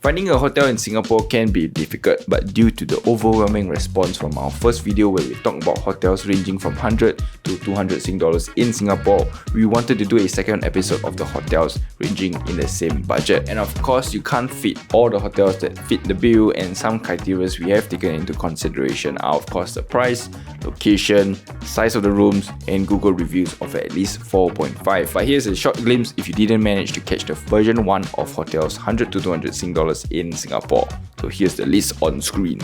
Finding a hotel in Singapore can be difficult, but due to the overwhelming response from our first video where we talked about hotels ranging from 100 to 200 Sing dollars in Singapore, we wanted to do a second episode of the hotels ranging in the same budget. And of course, you can't fit all the hotels that fit the bill, and some criteria we have taken into consideration are of course the price, location, size of the rooms, and Google reviews of at least 4.5. But here's a short glimpse if you didn't manage to catch the version 1 of hotels 100 to 200 Sing dollars in Singapore. So here's the list on screen.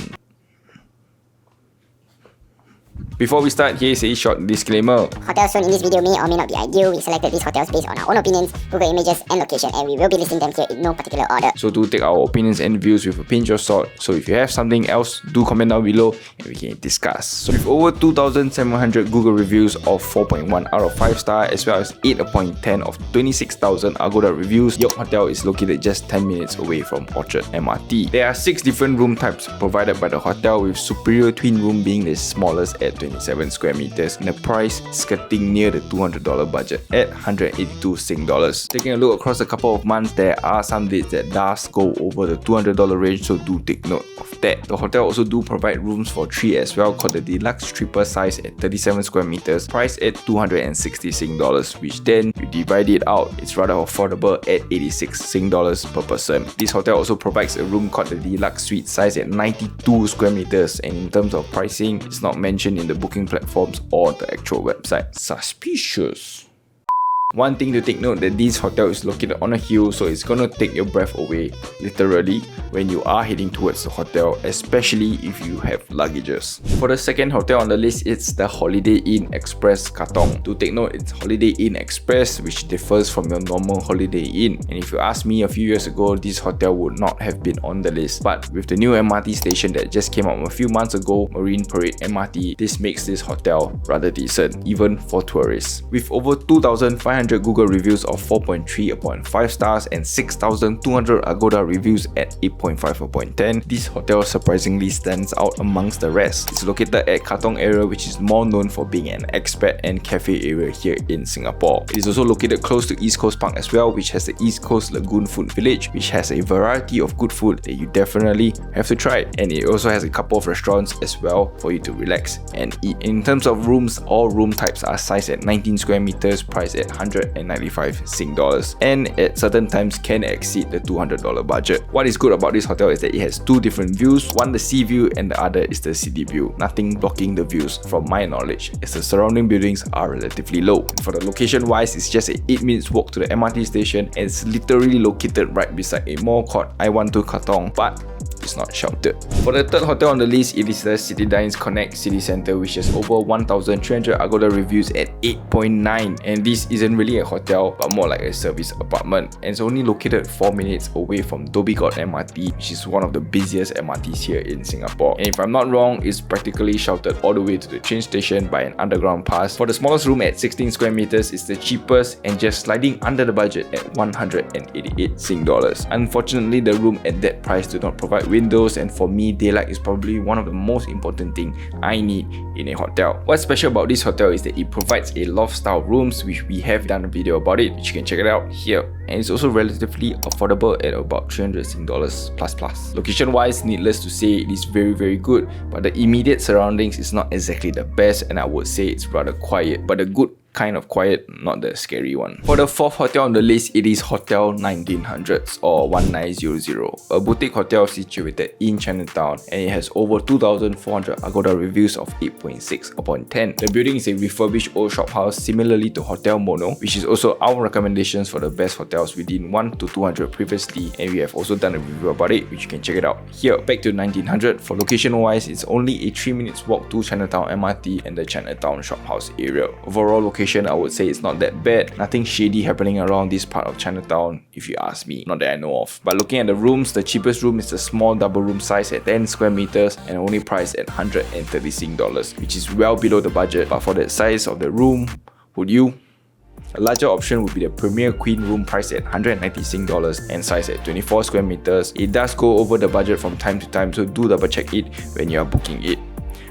Before we start, here's a short disclaimer. Hotels shown in this video may or may not be ideal. We selected these hotels based on our own opinions, Google images and location, and we will be listing them here in no particular order. So do take our opinions and views with a pinch of salt. So if you have something else, do comment down below and we can discuss. So with over 2,700 Google reviews of 4.1 out of 5 star, as well as 8 upon 10 of 26,000 Agoda reviews, York Hotel is located just 10 minutes away from Orchard MRT. There are 6 different room types provided by the hotel, with superior twin room being the smallest at 27 square meters and the price skirting near the $200 budget at 182 Sing dollars. Taking a look across a couple of months, there are some dates that does go over the $200 range, so do take note of that. The hotel also do provide rooms for 3 as well, called the deluxe triple size at 37 square meters, priced at 260 Sing dollars, which then you divide it out, it's rather affordable at 86 Sing dollars per person. This hotel also provides a room called the deluxe suite size at 92 square meters, and in terms of pricing, it's not mentioned in the booking platforms or the actual website. Suspicious. One thing to take note that this hotel is located on a hill, so it's gonna take your breath away, literally, when you are heading towards the hotel, especially if you have luggages. For the second hotel on the list, it's the Holiday Inn Express Katong. To take note, it's Holiday Inn Express, which differs from your normal Holiday Inn. And if you ask me a few years ago, this hotel would not have been on the list. But with the new MRT station that just came out a few months ago, Marine Parade MRT, this makes this hotel rather decent, even for tourists. With over 2,500 Google reviews of 4.3 upon 5 stars and 6,200 Agoda reviews at 8.5 upon 10, this hotel surprisingly stands out amongst the rest. It's located at Katong area, which is more known for being an expat and cafe area here in Singapore. It is also located close to East Coast Park as well, which has the East Coast Lagoon Food Village, which has a variety of good food that you definitely have to try. And it also has a couple of restaurants as well for you to relax and eat. In terms of rooms, all room types are sized at 19 square meters, priced at 195 Sing dollars, and at certain times can exceed the $200 budget. What is good about this hotel is that it has 2 different views, one the sea view and the other is the city view. Nothing blocking the views from my knowledge, as the surrounding buildings are relatively low. And for the location wise, it's just an 8 minutes walk to the MRT station, and it's literally located right beside a mall called I12 Katong, but it's not Shoutout. For the third hotel on the list, it is the City Dines Connect City Centre, which has over 1,300 Agoda reviews at 8.9, and this isn't really a hotel but more like a service apartment, and it's only located 4 minutes away from Dhoby Ghaut MRT, which is one of the busiest MRTs here in Singapore. And if I'm not wrong, it's practically shouted all the way to the train station by an underground pass. For the smallest room at 16 square meters, it's the cheapest and just sliding under the budget at 188 Sing dollars. Unfortunately, the room at that price do not provide windows, and for me, daylight is probably one of the most important thing I need in a hotel. What's special about this hotel is that it provides a loft style rooms, which we have done a video about it, which you can check it out here. And it's also relatively affordable at about 300 Sing dollars plus. Location wise, needless to say, it is very good, but the immediate surroundings is not exactly the best, and I would say it's rather quiet, but a good kind of quiet, not the scary one. For the fourth hotel on the list, it is Hotel 1900s or 1900, a boutique hotel situated in Chinatown, and it has over 2,400 Agoda reviews of 8.6 upon 10. The building is a refurbished old shophouse similarly to Hotel Mono, which is also our recommendations for the best hotels within 1 to 200 previously, and we have also done a review about it, which you can check it out here. Back to 1900, for location wise, it's only a 3 minutes walk to Chinatown MRT and the Chinatown shophouse area. Overall location, I would say it's not that bad. Nothing shady happening around this part of Chinatown, if you ask me. Not that I know of. But looking at the rooms, the cheapest room is the small double room size at 10 square meters and only priced at 130 Sing dollars, which is well below the budget. But for that size of the room, would you? A larger option would be the Premier Queen room priced at 190 Sing dollars and sized at 24 square meters. It does go over the budget from time to time, so do double check it when you are booking it.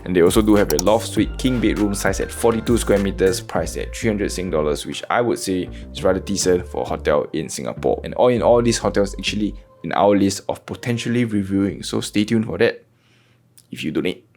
And they also do have a loft suite king bedroom sized at 42 square meters, priced at 300 Sing dollars, which I would say is rather decent for a hotel in Singapore. And all in all, these hotels actually in our list of potentially reviewing, so stay tuned for that if you donate.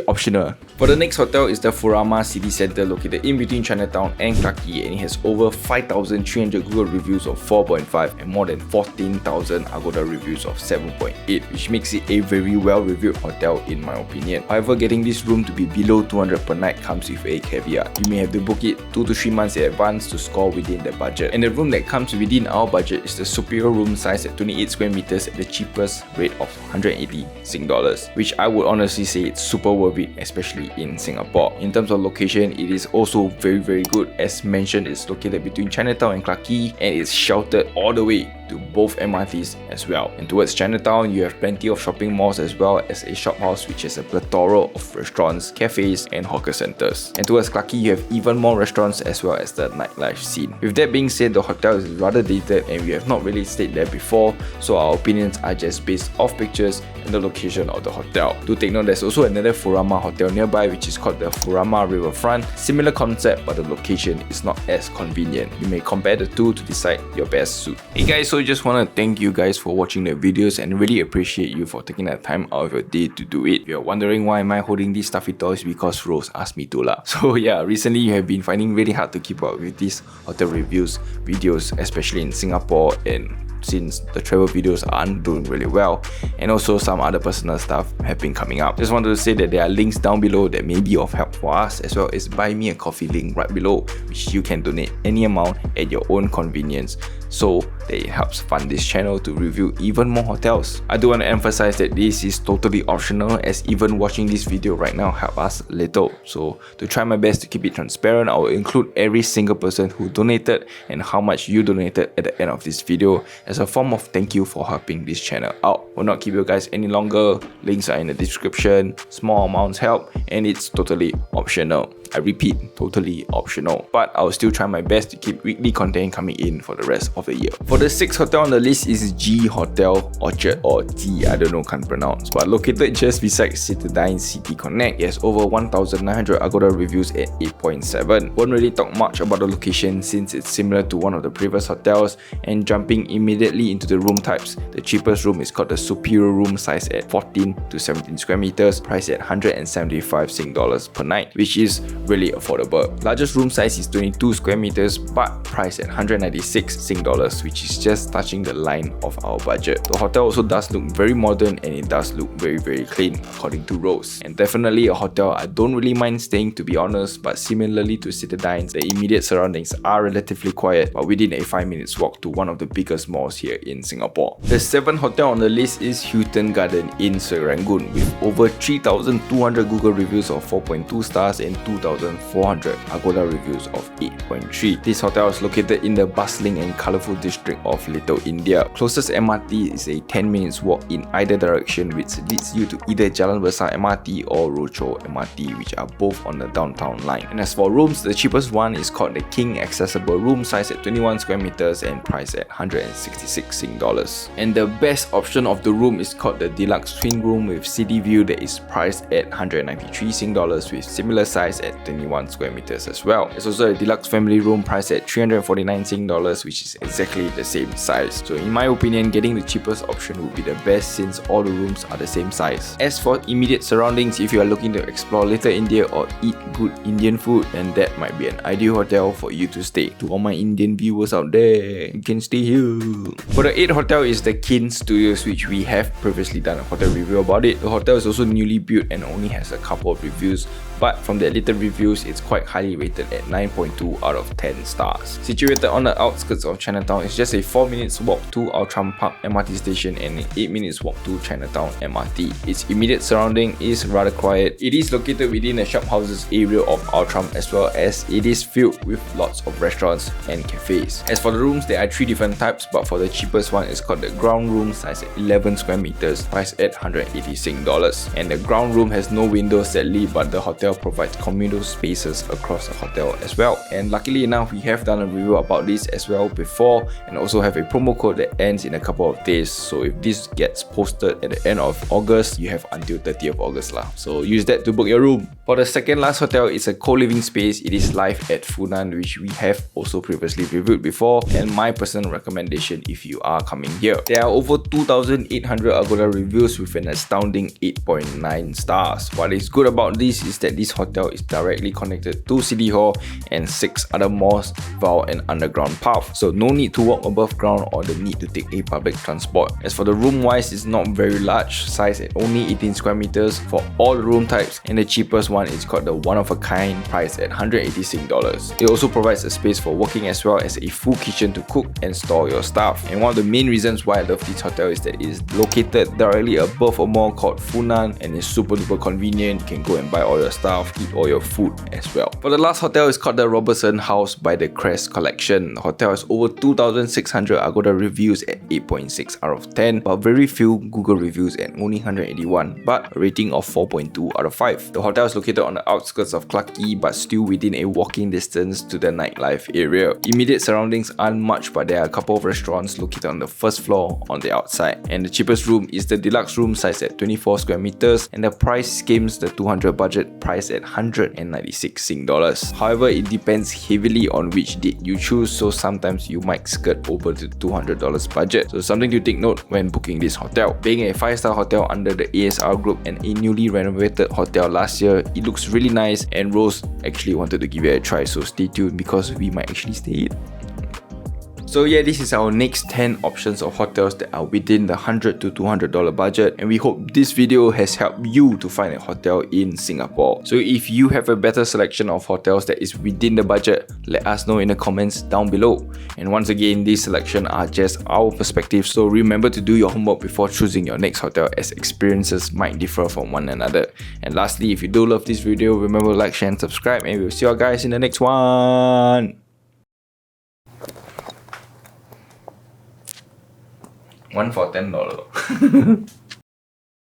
Optional. For the next hotel is the Furama City Centre, located in between Chinatown and Clarke Quay, and it has over 5,300 Google reviews of 4.5 and more than 14,000 Agoda reviews of 7.8, which makes it a very well reviewed hotel in my opinion. However, getting this room to be below 200 per night comes with a caveat. You may have to book it 2 to 3 months in advance to score within the budget. And the room that comes within our budget is the superior room size at 28 square meters at the cheapest rate of 180 Sing dollars, which I would honestly say it's super worth it, especially in Singapore. In terms of location, it is also very good. As mentioned, it's located between Chinatown and Clarke Quay, and it's sheltered all the way to both MRTs as well. And towards Chinatown, you have plenty of shopping malls as well as a shop house which has a plethora of restaurants, cafes and hawker centers. And towards Clarke Quay, you have even more restaurants as well as the nightlife scene. With that being said, the hotel is rather dated and we have not really stayed there before, so our opinions are just based off pictures and the location of the hotel. Do take note, there's also another Furama hotel nearby which is called the Furama Riverfront. Similar concept, but the location is not as convenient. You may compare the two to decide your best suit. Hey guys, so just want to thank you guys for watching the videos and really appreciate you for taking the time out of your day to do it. If you're wondering why am I holding these stuffy toys, because Rose asked me to lah. So yeah, recently you have been finding really hard to keep up with these hotel reviews videos, especially in Singapore, and since the travel videos aren't doing really well, and also some other personal stuff have been coming up. Just wanted to say that there are links down below that may be of help for us, as well as buy me a coffee link right below, which you can donate any amount at your own convenience, so that it helps fund this channel to review even more hotels. I do want to emphasize that this is totally optional, as even watching this video right now help us a little. So to try my best to keep it transparent, I will include every single person who donated and how much you donated at the end of this video as a form of thank you for helping this channel out. Will not keep you guys any longer. Links are in the description. Small amounts help and it's totally optional. I repeat, totally optional. But I will still try my best to keep weekly content coming in for the rest of the year. For the sixth hotel on the list is G Hotel Orchard, or G, I don't know, can't pronounce. But located just beside Citadine City Connect, it has over 1,900 Agoda reviews at 8.7. Won't really talk much about the location since it's similar to one of the previous hotels, and jumping immediately into the room types, the cheapest room is called the superior room size at 14 to 17 square meters, priced at 175 Sing dollars per night, which is really affordable. Largest room size is 22 square meters but priced at 196 Sing dollars, which is just touching the line of our budget. The hotel also does look very modern and it does look very clean according to Rose, and definitely a hotel I don't really mind staying, to be honest. But similarly to Citadine, the immediate surroundings are relatively quiet, but within a 5 minutes walk to one of the biggest malls here in Singapore. The seventh hotel on the list is Hilton Garden in Serangoon, with over 3,200 Google reviews of 4.2 stars and 2,400 Agoda reviews of 8.3. This hotel is located in the bustling and colourful district of Little India. Closest MRT is a 10 minutes walk in either direction, which leads you to either Jalan Besar MRT or Rochor MRT, which are both on the downtown line. And as for rooms, the cheapest one is called the King Accessible Room, size at 21 square meters and priced at 166 Sing dollars. And the best option of the room is called the Deluxe Twin Room with city view, that is priced at 193 Sing dollars with similar size at 21 square meters as well. There's also a Deluxe Family Room priced at 349 Sing dollars, which is exactly the same size. So in my opinion, getting the cheapest option would be the best since all the rooms are the same size. As for immediate surroundings, if you are looking to explore Little India or eat good Indian food, then that might be an ideal hotel for you to stay. To all my Indian viewers out there, you can stay here. For the 8th hotel is the Kin Studios, which we have previously done a hotel review about it. The hotel is also newly built and only has a couple of reviews, but from the little reviews, it's quite highly rated at 9.2 out of 10 stars. Situated on the outskirts of Chinatown, it's just a 4 minutes walk to Outram Park MRT station and an 8 minutes walk to Chinatown MRT. Its immediate surrounding is rather quiet. It is located within the shop houses area of Outram, as well as it is filled with lots of restaurants and cafes. As for the rooms, there are 3 different types, but for the cheapest one is called the ground room, size at 11 square meters, priced at 180 Sing dollars. And the ground room has no windows sadly, but the hotel hotel provides communal spaces across the hotel as well. And luckily enough, we have done a review about this as well before, and also have a promo code that ends in a couple of days. So if this gets posted at the end of August, you have until 30th of August lah. So use that to book your room. For the second last hotel, it's a co-living space. It is live at Funan, which we have also previously reviewed before, and my personal recommendation if you are coming here. There are over 2,800 Agoda reviews with an astounding 8.9 stars. What is good about this is that this hotel is directly connected to City Hall and 6 other malls via an underground path. So no need to walk above ground or the need to take a public transport. As for the room wise, it's not very large, size at only 18 square meters for all the room types, and the cheapest one is called the one of a kind, priced at $186. It also provides a space for working as well as a full kitchen to cook and store your stuff. And one of the main reasons why I love this hotel is that it is located directly above a mall called Funan, and it's super duper convenient. You can go and buy all your stuff, eat all your food as well. For the last hotel is called the Robertson House by the Crest Collection. The hotel has over 2,600 Agoda reviews at 8.6 out of 10, but very few Google reviews at only 181, but a rating of 4.2 out of 5. The hotel is located on the outskirts of Clarke Quay, but still within a walking distance to the nightlife area. Immediate surroundings aren't much, but there are a couple of restaurants located on the first floor on the outside. And the cheapest room is the deluxe room, sized at 24 square meters, and the price skims the 200 budget, priced at 196 Sing dollars. However, it depends heavily on which date you choose, so sometimes you might skirt over the $200 budget. So something to take note when booking this hotel. Being a 5-star hotel under the ASR group and a newly renovated hotel last year, it looks really nice, and Rose actually wanted to give it a try, so stay tuned because we might actually stay in. So yeah, this is our next 10 options of hotels that are within the $100 to $200 budget, and we hope this video has helped you to find a hotel in Singapore. So if you have a better selection of hotels that is within the budget, let us know in the comments down below. And once again, these selections are just our perspective, so remember to do your homework before choosing your next hotel, as experiences might differ from one another. And lastly, if you do love this video, remember to like, share and subscribe, and we'll see you guys in the next one. One for $10.